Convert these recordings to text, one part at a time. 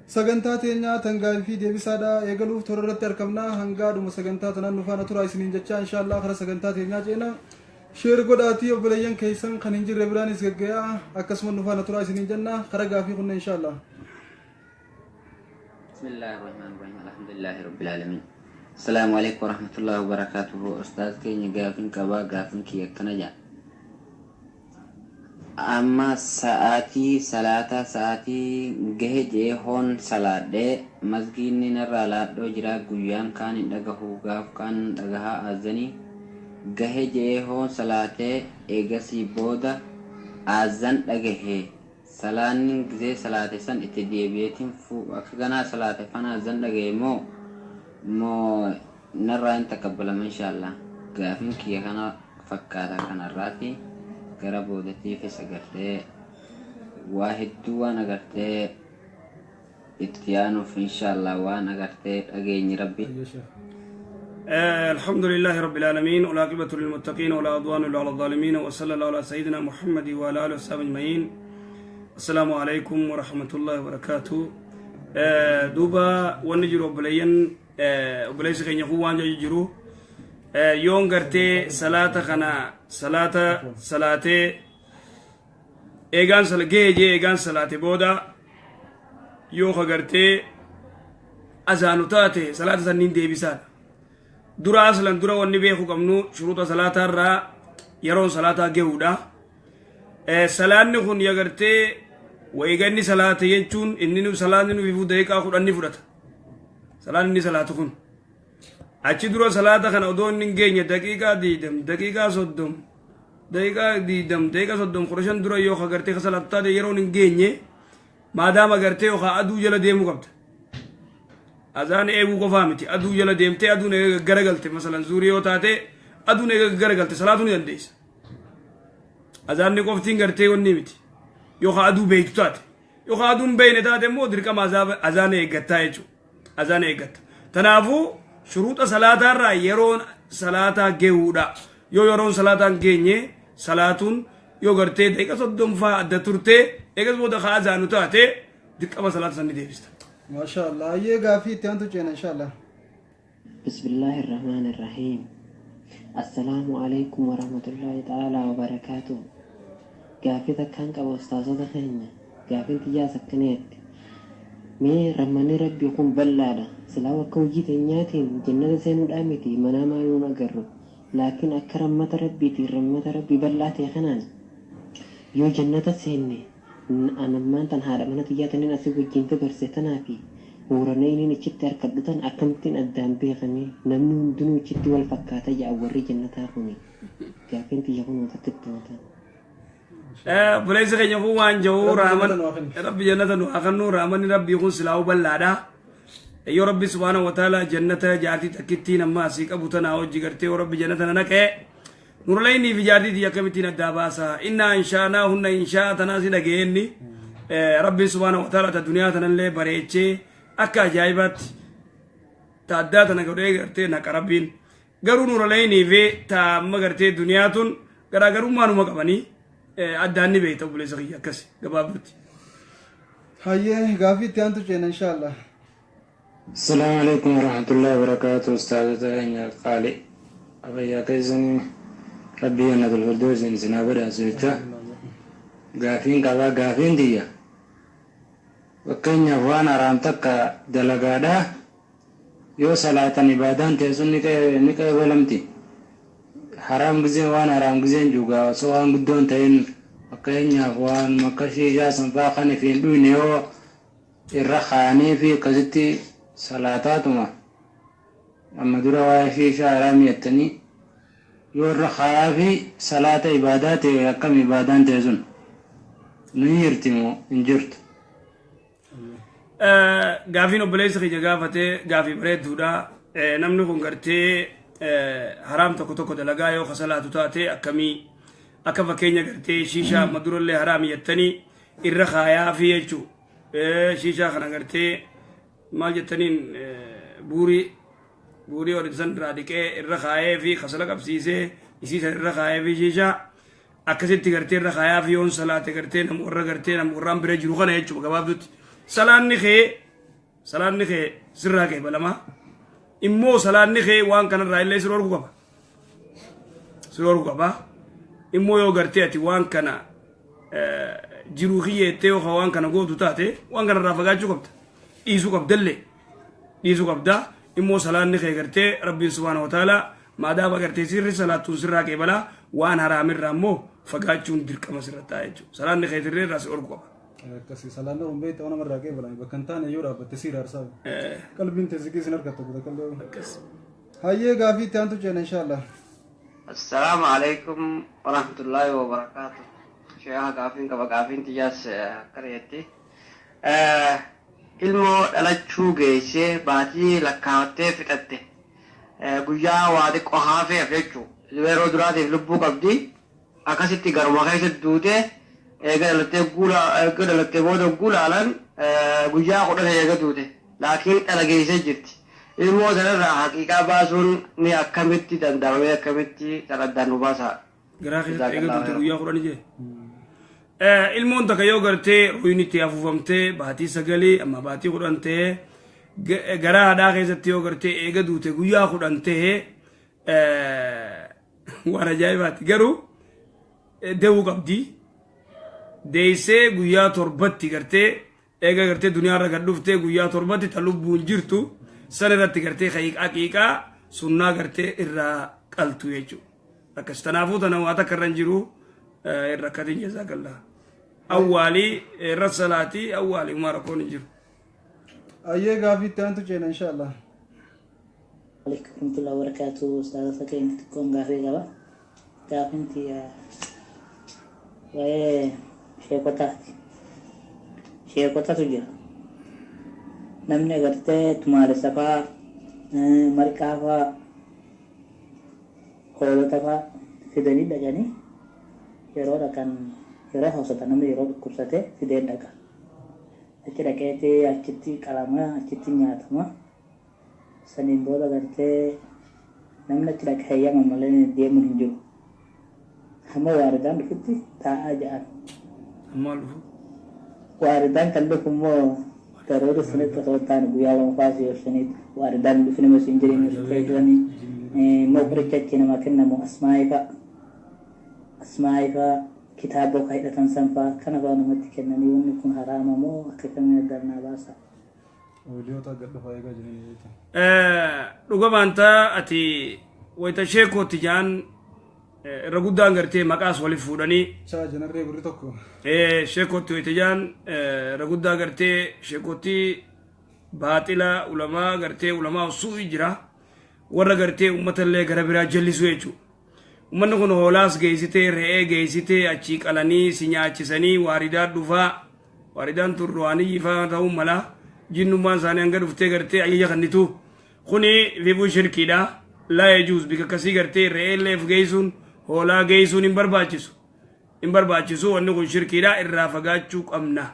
sagantaa teenya tangaal fi deebisaadha eegaluuf toora irratti argamna hangaadhuma sagantaa tanaan nufaana turaa isiniin jecha inshallah kara sagantaa teenyaa ceena sheer godhaatii obboleeyyan keessan kan hin jirre biraanis gaggayaa akkasuma nufaana turaa isiniin jenna kara gaafii kunna inshallah. Bismillahir Rahmanir Rahim. Alhamdulillahi Rabbil Alamin. Assalamu alaikum warahmatullahi wabarakatuh. Ustaz keenya gaafin qaba gaafin kiyya kana jaa. Amma sa'aatii salaata sa'aatii gahe jeehoon salaadhee masgiinni narraa laadhoo jira guyyaan kaan hin dhagahu gaaf kaan dhagahaa azanii gahe jeehoon salaatee eegasii booda azan dhagahe salaanni gizee salaate san itti deebi'eetiin akka ganaa salaate fana azan dhagahe moo narraa hin takabbalama inshaallah gaafin kiyya kana fakkaata kanarraati. Gara boodatti fi sagartee waa hedduu waan agartee itti aanuuf inshallah waan agartee dhageenyi rabbi. الحمد لله رب العالمين والعاقبة للمتقين ولا عدوان إلا على الظالمين وصلى الله على سيدنا محمد وعلى آله وصحبه أجمعين. السلام عليكم ورحمة الله وبركاته. دوبا ونجرو بلين وبليس كان يخوان جيجرو يوم قرتي صلاة خنا صلاة إيجان صلاة جي إيجان صلاة بودا يوم قرتي أزانوتاتي صلاة سنين دي بيسان درا أصلا درا والنبي خكمنو شروط صلاة الرا يرون صلاة جهودا صلاة نكون يقرتي وإيجاني صلاة ينشون إنني صلاة نو في فوديكا خد أني فودت صلاة ني صلاة خون achi dura salaata kana odoo hin geenye daqiiqaa 20 daqiiqaa 30 daqiiqaa 20 daqiiqaa 30 kurashan dura yoo agartee salaataa yeroo hin geenye maadaama agartee yoo aduu jala deemuu qabda azaan eeguu qofaa miti aduu jala deemtee aduun garagalte masalan zuurii yoo taate aduun garagalte salaatuun ni dandeessa azaan ni qoftiin gartee wanni miti yoo aduu beektu taate yoo aduun beeyne taate immoo dirqama azaan eeggataa jechuudha azaan eeggatta tanaafuu شروط صلاة الرا يرون صلاة جهودا يرون صلاة جيني صلاة يقرتي ديك صدم فا دتورتي إيجاز بودا خازانو تاتي ديك أما صلاة سني ديفست ما شاء الله ये गाफी त्यांतु चेन إن شاء الله. بسم الله الرحمن الرحيم. السلام عليكم ورحمة الله تعالى وبركاته. गाफी तक का أستاذ تخيني गाफी تجاه سكنيك مي رماني ربي يكون بلادا سلاوة كوجيت نياتين جنة سينو الأمتي منا ما يونا قرب لكن أكرمت ربي ترمت ربي بلاتي خنان يو جنة سيني أنا ما تنهار من تجاتني نسيب الجنة برستنا في ورنيني نشت أركضتن أكمتين أدام بيغني نمنون دنو شتي والفكاتة جاوري جنة أخوني كافين تجاهون وتكتبوتا بليس كي يقول وان جو رحمن ربي جنة وأخنو رحمن ربي يقول سلاو بلادا يا ربي سبحانه وتعالى جنة جاتي تكتين أما سيك أبو تناو جيرتي وربي جنة نك نور ليني في جاتي دي كمتين الداباسا إنا إن شاءنا هن إن شاء تناسي دقيني ربي سبحانه وتعالى الدنيا تنلي بريتشي أكا جايبات تعداتنا كوري جرتي نكربين قرو نور ليني في تام جرتي دنيا تون قرو ما نو مكبني أداني بيت أبو لسقيا كسي قبابتي هاي गाफी त्यांतु चेन إن شاء الله. السلام عليكم ورحمة الله وبركاته. أستاذ قالي أبي كيزني ربي أنا الفردوس إنسان أبدا سويتا غافين كذا غافين ديا وكأن وانا رانتك دلغادا يو صلاة عبادان تيسون نكاي ولمتي حرام غزين وانا حرام غزين جوغا سوان بدون تين وكأن وان مكشي جاسم فاخني في دونيو الرخاني في قزتي صلاتاتما أما درا واشيشا راميتني يورخا في صلاة عبادات كم عبادان تزن نيرتمو انجرت غافينو بليس خي جافته غافي بريد دودا نمنو كونغرتي حرام تكو تكو دلغا يو خصلاتو تاتي اكمي اكفا كينيا غرتي شيشا مدور اللي حرام يتني الرخايا في يجو شيشا خنا غرتي مال جتنين بوري ورسن راديكي الرخايا في خصلك ابسيسه يسيس الرخايا في شيشا أكثر تقرتي الرخايا في يوم صلاة تقرتي نمورة قرتي نمورة برجلو خنا يجوا قبابت سلام نخي salaanni kee sirraa qeebalama immoo salaanni kee waan kanarraa illee sirooru qaba immoo yoo gartee ati waan kana jiruu kiyyeettee yookaan waan kana gootu taate waan kanarraa fagaachuu qabda dhiisuu qabda immoo salaanni kee gartee rabbiin subhaanahu wa ta'ala maadaama gartee sirri salaattuun sirraa qeebalaa waan haraamirraa immoo fagaachuun dirqama sirra ta'a jechuudha salaanni kee sirrii irraa si orgu qaba. Akkasii salaanni uumbeetti waan namarraa qeebalan bakka hin taane yoo dhaabbatte siira harsaa qalbiin teessikii sin argatta buta qalbii. Hayyee gaafii itti aantu ceena inshaallah. Assalaamu alaikum warahmatullahi wabarakatuh. Sheekha gaafiin qaba gaafiin xiyyaas akkana jetti. Ilmoo dhalachuu geessee baatii lakkaawattee fixatte guyyaa waa xiqqoo haafeef jechuu yeroo duraatiif lubbuu qabdi akkasitti garuma keessatti duute eega dhalattee booda guulaalan guyyaa 10 eega duute laakiin dhala geessee jirti. Ilmoo sanarraa haqiiqaa baasuun ni akkamitti danda'amee akkamitti saladaan nu baasa. Garaa keessatti eega duute guyyaa 10 jee. Ilmoon takka yoo gartee ruyni itti afuufamtee baatii 9 amma baatii 10 ta'ee garaa haadhaa keessatti yoo gartee eega duute guyyaa 10 ta'ee waan ajaa'ibaati garuu deewuu qabdi deessee guyyaa 7tti gartee eega gartee duniyaarra gad dhuftee guyyaa 7tti ta lubbuun jirtu san irratti gartee haqiiqaa sunnaa gartee irraa qaltu jechuudha akkas tanaafuu tana waa takka irra hin jiru irra akkatiin jazaakallaa awwaalii irra salaatii awwaalii umaa rakkoon hin jiru. Ayyee gaafii itti aantu ceena inshaallah. Alaikum warahmatullahi wabarakatuh. Ustaz Fakir tukon gaafii qaba. Gaafiin tiyya waa'ee sheekotaati. Sheekotatu jira. Namni agartee tumaalessa fa'aa marqaa fa'aa hoolota fa'aa fidanii dhaqanii yeroo dhaqan yeroo hausatan namni yeroo dhukkubsate fideen dhaqa. Achi dhaqeetee achitti qalama achitti nyaatama. Saniin booda gartee namni achi dhaqe heeyyama malee deemuun hin jiru. Hamma waaridaan dhufutti taa'aa ja'an. Ammaa dhufu. Waaridaan kan dhufu immoo garoota sunitti osoo hin taane guyyaa lama faasii ibsaniitu waaridaan dhufu nama siin jireenya osoo fayyadamanii immoo qoricha achi nama kennamu asmaa'ifaa kitaaba akka hidhatan sanfaa kana fa'aa namatti kennanii wanni kun haraama moo akka kamii addannaa baasa. Dhuga baantaa ati wayita sheekootti jaan irra guddaan gartee maqaas waliif fuudhanii janarree birri tokko sheekootti wayita jaan irra guddaa gartee sheekootti baaxila ulamaa gartee ulamaa suu'i jira warra gartee uummatallee gara biraa jallisuu jechuudha. Uummanni kun hoolaas geessitee re'ee geessitee achii qalanii si nyaachisanii waaridaa dhufaa waaridaan turruwaanii ifaa ta'uu mala jinnummaan isaanii hanga dhuftee gartee ayyaja kannitu kuni vibuu shirkiidha laa yajuuz bika akkasii gartee re'eellee geessuun hoolaa geessuun hin barbaachisu wanni kun shirkiidha irraa fagaachuu qabna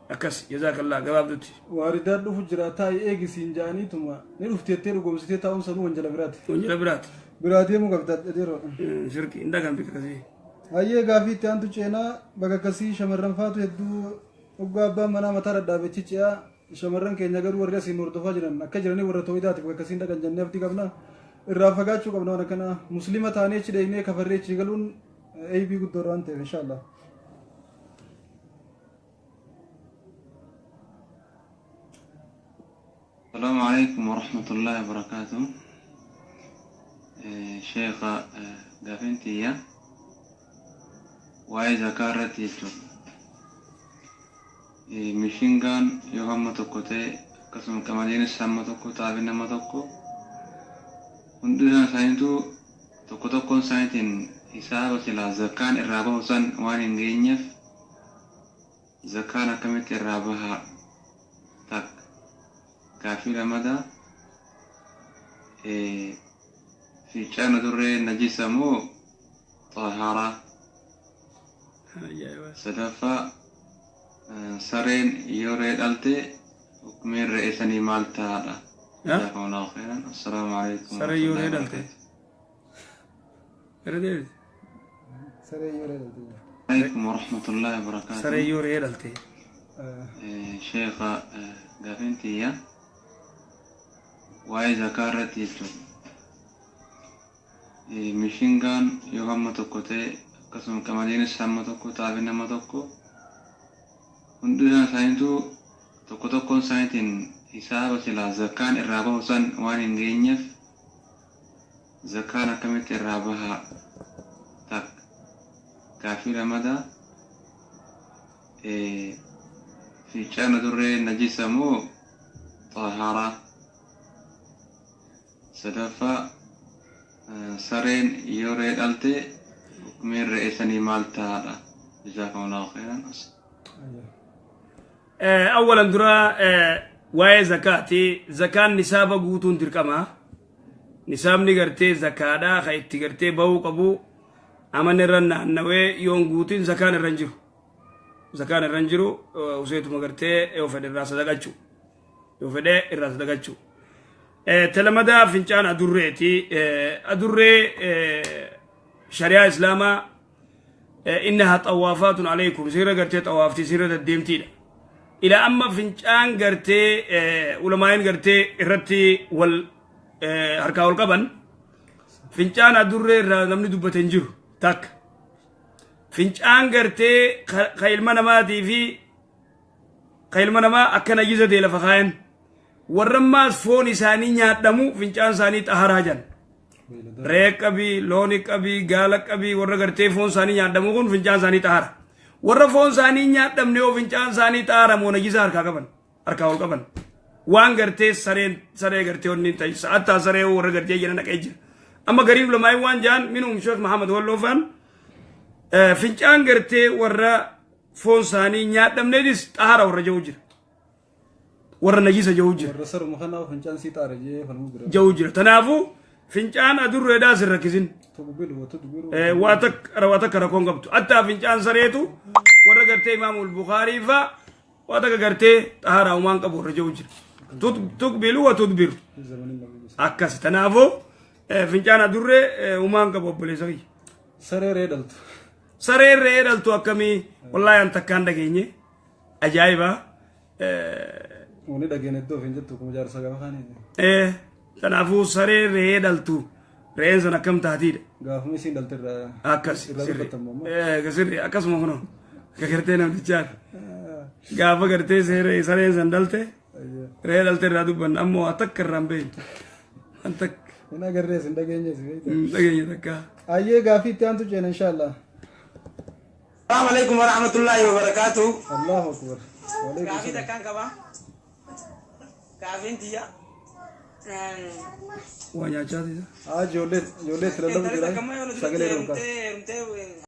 akkas jazaakallaa gabaabdutti. Waaridaan dhufu jira taa'ee eegisiin ja'aniituma ni dhufteettee dhugoomsitee taa'uun sanuu wanjala biraati. Wanjala biraati. Biraatee mu qabda dheeroo. Shirkii hin dhagan bika akkasii. Hayyee gaafii itti aantu ceenaa bakka akkasii shamarran faatu hedduu dhugaa abbaan manaa mataa dhadhaabechi ce'aa shamarran keenya garuu warri asiin hordofaa jiran akka jiranii warra too'idaati bakka akkasiin dhaqan jennee abdii qabna irraa fagaachuu qabna waan akkana muslima taanee achi dheeynee kafarree achi galuun eebii guddoodha waan ta'eef inshaallah. السلام عليكم ورحمة الله وبركاته. شيخ قافنتي يا وإذا كارت يجو مشينغان يوهم تكوتي قسم كمالين السامة تكو تابين ما تكو وندونا ساينتو تكو تكون ساينتين حساب سلا زكان الرابع وسان وان انجينيف زكان كمت الرابع تك كافي لمدى في كان دري نجسة مو طهارة سلفا سرين يوري دالتي وكمين رئيساني مالتا هذا جزاكم الله خيرا السلام عليكم سرين يوري دالتي عليكم ورحمة الله وبركاته سرين يوري دالتي شيخ gaafin tiyya waa'ee zakaa irratti jechuudha. Mishingaan yoo hamma tokko ta'e akkasuma qamadiinis hamma tokko xaafiin hamma tokko hundi isaaniitu tokko tokkoon isaaniitiin hisaaba silaa zakaan irraa bahu san waan hin geenyeef zakaan akkamitti irraa bahaa takka gaafii lamadaa fincaan adurree najisa moo xahaaraa sadaffaa sareen yoo re'ee dhalte hukumiin re'ee sanii maal ta'aadha jazaakumullahu khairan. أولا درا واي زكاتي زكاة نساب قوتون تركما نساب نغرتي زكاة دا خيت تغرتي باو قبو أما نرنا نوي يون قوتين زكاة نرنجرو زكاة نرنجرو وسيتو مغرتي يوفد الراس دقاتشو يوفد الراس دقاتشو تلمدا فنشان أدوريتي أدوري شريعة إسلاما إنها طوافات عليكم سيرة قرتي طوافتي سيرة الديمتين إلى أما فنشان قرتي علماء قرتي إرتي وال هركا والقبن فنشان أدوري نمني دوبتنجرو تاك فنشان قرتي خيل مناماتي في خيل مناما أكنا جيزة دي لفخاين warrammaas foon isaanii nyaadhamu fincaan isaanii xaharaa jan re'ee qabii looni qabii gaala qabii warra gartee foon isaanii nyaadhamu kun fincaan isaanii xahara warra foon isaanii nyaadhamne yoo fincaan isaanii xahara moo najisa harkaa ol qaban waan gartee saree gartee onni taisa attaa saree warra gartee jira naqee jira amma gariin ulamaa'ii waan jaan minhum sheekh Muhammad Wallofaan fincaan gartee warra foon isaanii nyaadhamneedis xahara warra jiru jira warra najisa jawjir الرسر مخنا فنجان سيطار جي فالمبرر jawjir tanaafu fincaan adurreedhaa sirra kisin تقبل وتدبر waatak rakkoon qabdu attaa fincaan sareetu warra gartee imaamul Bukhaarii fa waatak gartee xaharaa umaan qabu warra jawjir tuqbilu wa tudbiru akkas tanaafu fincaan adurree umaan qabu obboleessa kiyya saree reedaltu akkamii wallaahi an takkaan dhageenye ajaa'iba وني دغين الدو فين جتو كم جار سغا خاني تنافو سري ريدلتو رين سنا كم تهديد غاف مي سين دلتر اكس سري اكس مخنو كغرتنا دجال غاف غرتي سري سري سندلته ريدلتر رادو بن امو اتكرم بين انت انا غريس دغين دغين دكا ايه غافي تانتو جن ان شاء الله. السلام عليكم ورحمة الله وبركاته. الله أكبر. كافي تكان كبا. كافي انتيا. وانيا جادي. جولت للو جرا. سجل روكا.